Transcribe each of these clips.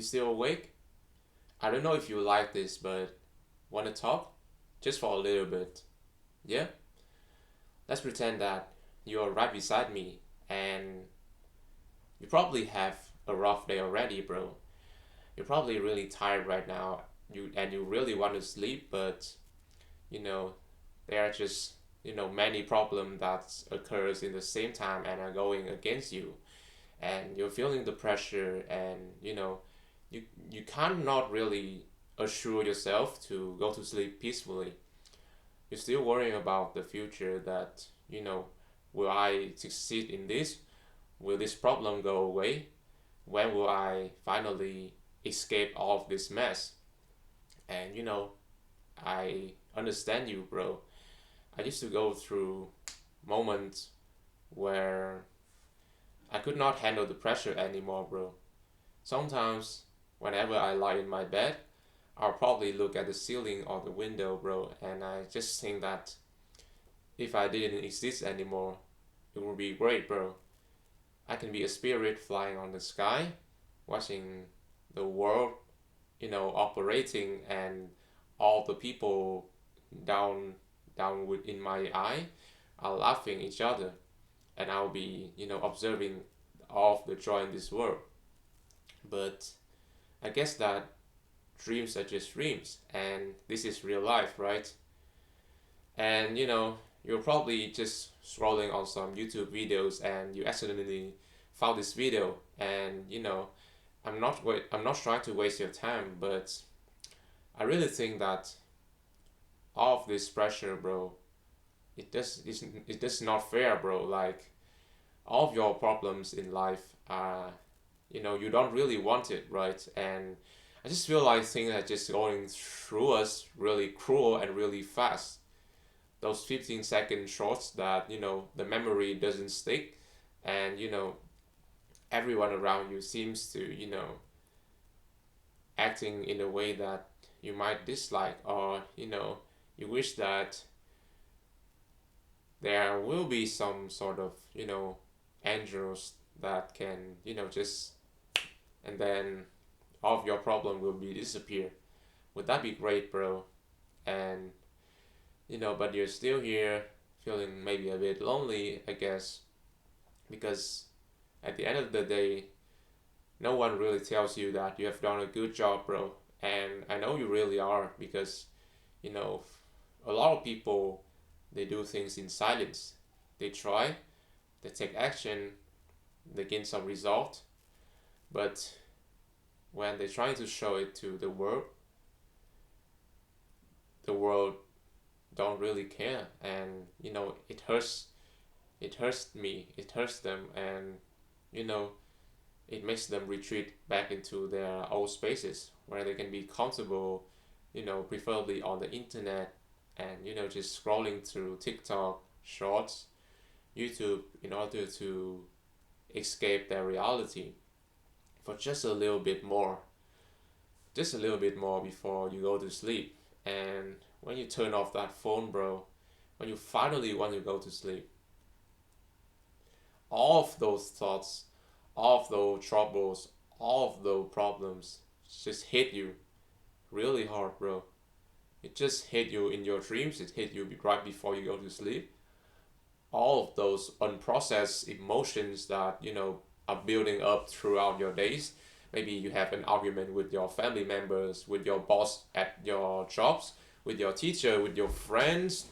still awake? I don't know if you like this, but wanna talk? Just for a little bit. Yeah? Let's pretend that you're right beside me and you probably have a rough day already, bro. You're probably really tired right now. You really want to sleep, but you know, there are just many problems that occurs in the same time and are going against you, and you're feeling the pressure, and you you cannot really assure yourself to go to sleep peacefully. You're still worrying about the future, that will I succeed in this, will this problem go away, when will I finally escape all of this mess. And I understand you, bro. I used to go through moments where I could not handle the pressure anymore, bro. Sometimes, whenever I lie in my bed, I'll probably look at the ceiling or the window, bro, and I just think that if I didn't exist anymore, it would be great, bro. I can be a spirit flying on the sky, watching the world, operating, and all the people down in my eye are laughing each other, and I'll be, observing all of the joy in this world. But I guess that dreams are just dreams, and this is real life, right? And you're probably just scrolling on some YouTube videos and you accidentally found this video, and I'm not trying to waste your time, but I really think that all of this pressure, bro, it just not fair, bro. Like, all of your problems in life are, you don't really want it, right? And I just feel like things are just going through us really cruel and really fast. Those 15-second shorts that the memory doesn't stick, and everyone around you seems to acting in a way that you might dislike, or you wish that there will be some sort of angels that can just, and then all of your problem will be disappear. Would that be great, bro? And but you're still here feeling maybe a bit lonely, I guess, because at the end of the day, no one really tells you that you have done a good job, bro. And I know you really are, because you know a lot of people, they do things in silence. They try, they take action, they gain some result, but when they're trying to show it to the world don't really care, and it hurts me, it hurts them, and you know it makes them retreat back into their old spaces where they can be comfortable, preferably on the internet, and just scrolling through TikTok shorts, YouTube, in order to escape their reality for just a little bit more, just a little bit more before you go to sleep. And when you turn off that phone, bro, when you finally want to go to sleep, all of those thoughts, all of those troubles, all of those problems just hit you really hard, bro. It just hit you in your dreams, it hit you right before you go to sleep. All of those unprocessed emotions that, are building up throughout your days. Maybe you have an argument with your family members, with your boss at your jobs, with your teacher, with your friends.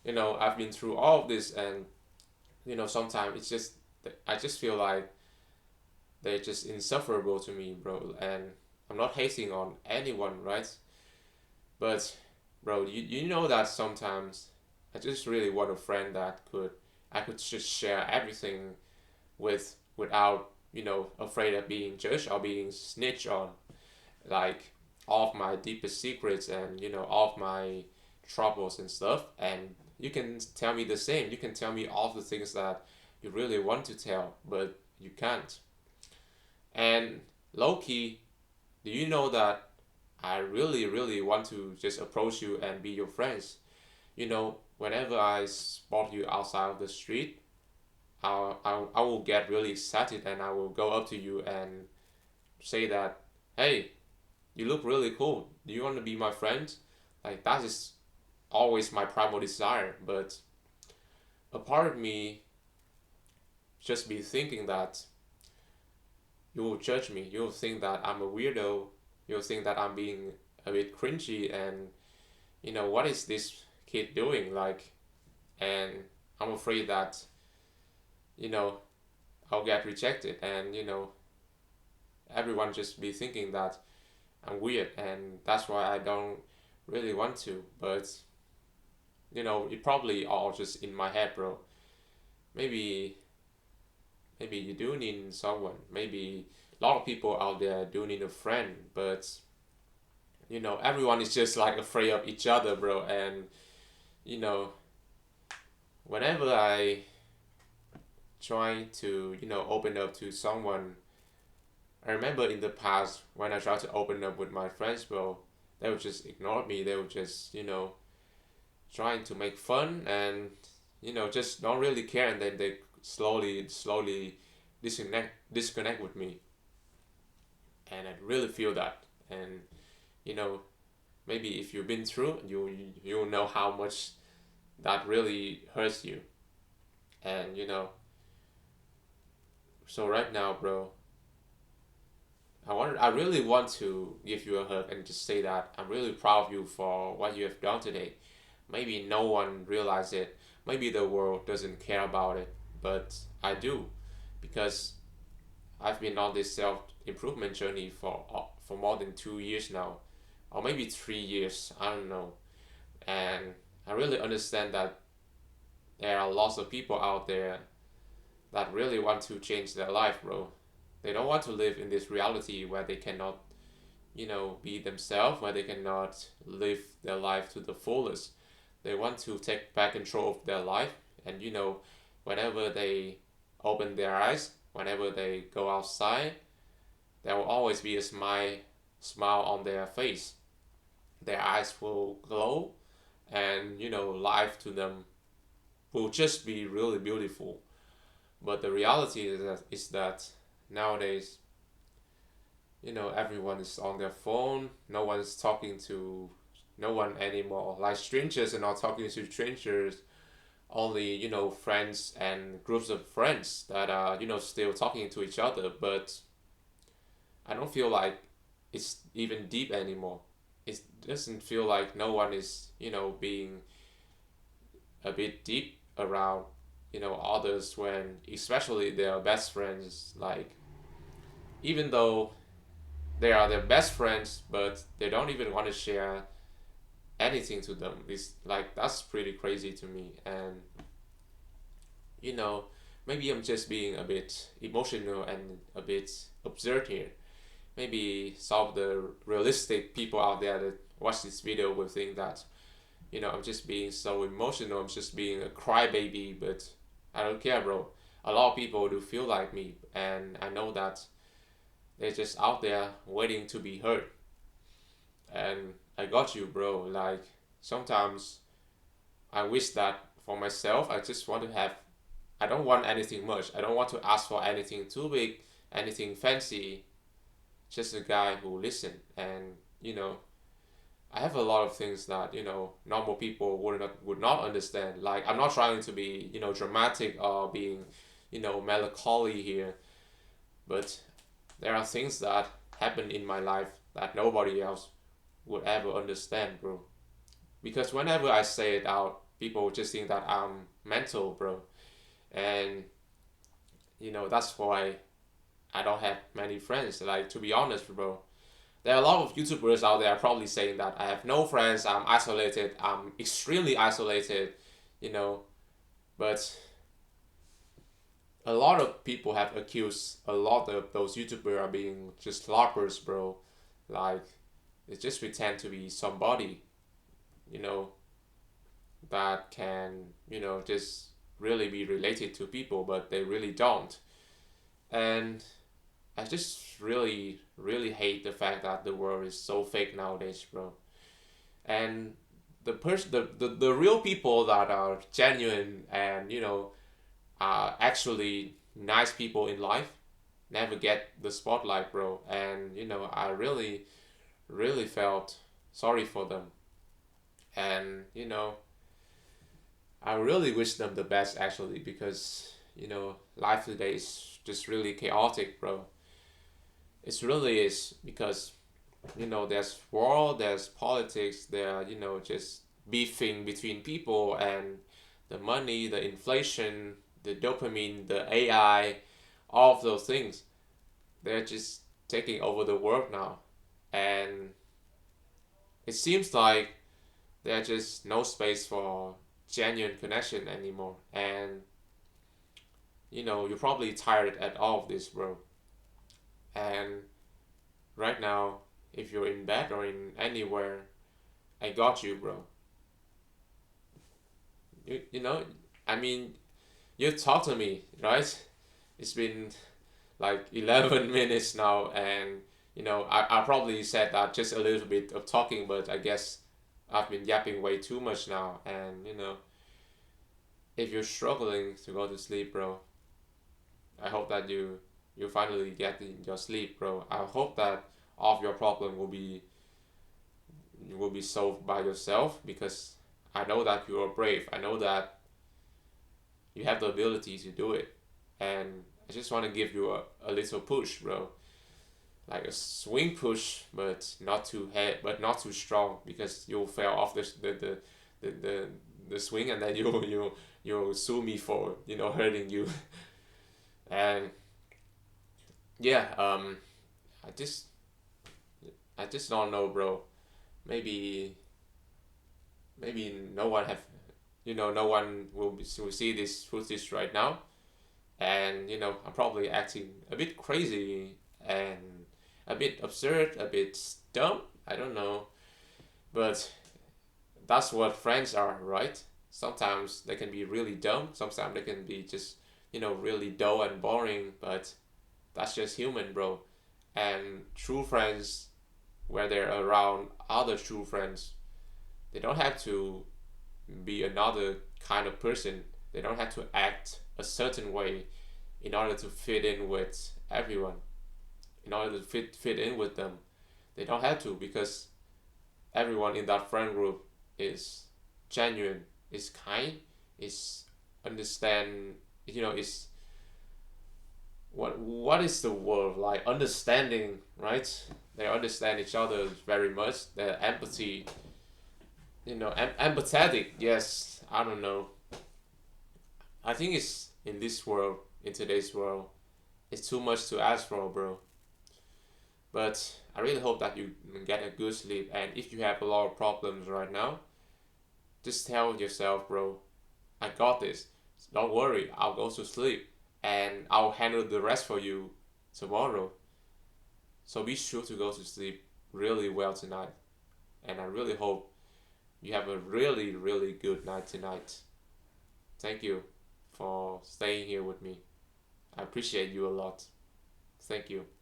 I've been through all of this, and sometimes it's just, I just feel like they're just insufferable to me, bro. And I'm not hating on anyone, right? But bro, you know that sometimes I just really want a friend that I could just share everything with, without afraid of being judged or being snitched on, like all of my deepest secrets, and all of my troubles and stuff. And you can tell me the same, you can tell me all the things that you really want to tell, but you can't. And low key, do you know that I really really want to just approach you and be your friends? Whenever I spot you outside of the street, I will get really excited, and I will go up to you and say that, hey, you look really cool. Do you want to be my friend? Like, that is always my primal desire. But a part of me just be thinking that you will judge me. You'll think that I'm a weirdo. You'll think that I'm being a bit cringy and, what is this kid doing? Like, and I'm afraid that, you know, I'll get rejected and, everyone just be thinking that I'm weird, and that's why I don't really want to. But, it probably all just in my head, bro. Maybe, maybe you do need someone. Maybe a lot of people out there do need a friend, but, everyone is just like afraid of each other, bro. And, you know, whenever I try to, open up to someone, I remember in the past when I tried to open up with my friends, bro, they would just ignore me. They would just, trying to make fun and, just don't really care. And then they slowly disconnect with me. And I really feel that. And, you know, maybe if you've been through, you'll know how much that really hurts you. And, so right now, bro, I really want to give you a hug and just say that I'm really proud of you for what you have done today. Maybe no one realizes it. Maybe the world doesn't care about it, but I do, because I've been on this self improvement journey for more than 2 years now, or maybe 3 years. I don't know, and I really understand that there are lots of people out there that really want to change their life, bro. They don't want to live in this reality where they cannot, be themselves, where they cannot live their life to the fullest. They want to take back control of their life, and whenever they open their eyes, whenever they go outside, there will always be a smile on their face. Their eyes will glow, and life to them will just be really beautiful. But the reality is that nowadays, everyone is on their phone. No one's talking to no one anymore. Like, strangers are not talking to strangers. Only, friends and groups of friends that are, still talking to each other. But I don't feel like it's even deep anymore. It doesn't feel like no one is, being a bit deep around, others, when especially their best friends. Like, even though they are their best friends, but they don't even want to share anything to them. It's like, that's pretty crazy to me. And, you know maybe I'm just being a bit emotional and a bit absurd here. Maybe some of the realistic people out there that watch this video will think that, I'm just being so emotional, I'm just being a crybaby. But I don't care, bro. A lot of people do feel like me, and I know that they're just out there waiting to be heard. And I got you, bro. Like, sometimes I wish that for myself. I don't want anything much. I don't want to ask for anything too big, anything fancy. Just a guy who listen. And, I have a lot of things that, normal people would not understand. Like, I'm not trying to be, dramatic or being, melancholy here. But there are things that happen in my life that nobody else would ever understand, bro. Because whenever I say it out, people just think that I'm mental, bro. And, that's why I don't have many friends. Like, to be honest, bro, there are a lot of YouTubers out there probably saying that I have no friends, I'm isolated, I'm extremely isolated, you know. But a lot of people have accused a lot of those YouTubers are being just larpers, bro. Like, they just pretend to be somebody, you know, that can, just really be related to people, but they really don't. And I just really, really hate the fact that the world is so fake nowadays, bro. And the real people that are genuine and, are actually nice people in life, never get the spotlight, bro. And I really felt sorry for them. And I really wish them the best actually, because life today is just really chaotic, bro. It really is, because there's war, there's politics, there just beefing between people, and the money, the inflation, the dopamine, the AI, all of those things, they're just taking over the world now. And it seems like there's just no space for genuine connection anymore. And you're probably tired at all of this, bro. And right now, if you're in bed or in anywhere, I got you, bro. You know, I mean, you talk to me, right? It's been like 11 minutes now, and I probably said that just a little bit of talking, but I guess I've been yapping way too much now. And if you're struggling to go to sleep, bro, I hope that you finally get your sleep, bro. I hope that all of your problem will be solved by yourself, because I know that you are brave. I know that you have the ability to do it. And I just want to give you a little push, bro. Like a swing push, but not too strong, because you'll fail off the swing, and then you'll sue me for hurting you. And yeah, I just I just don't know, bro. Maybe no one have no one will see this footage right now, and I'm probably acting a bit crazy and a bit absurd, a bit dumb. I don't know, but that's what friends are, right? Sometimes they can be really dumb. Sometimes they can be just really dull and boring. But that's just human, bro. And true friends, where they're around other true friends, they don't have to be another kind of person. They don't have to act a certain way in order to fit in with everyone, in order to fit in with them. They don't have to, because everyone in that friend group is genuine, is kind, is understand. Is what is the word, like understanding, right? They understand each other very much. Their empathy, empathetic. Yes, I don't know. I think it's in this world, in today's world, it's too much to ask for, bro. But I really hope that you get a good sleep. And if you have a lot of problems right now, just tell yourself, bro, I got this. Don't worry, I'll go to sleep, and I'll handle the rest for you tomorrow. So be sure to go to sleep really well tonight. And I really hope you have a really, really good night tonight. Thank you for staying here with me. I appreciate you a lot. Thank you.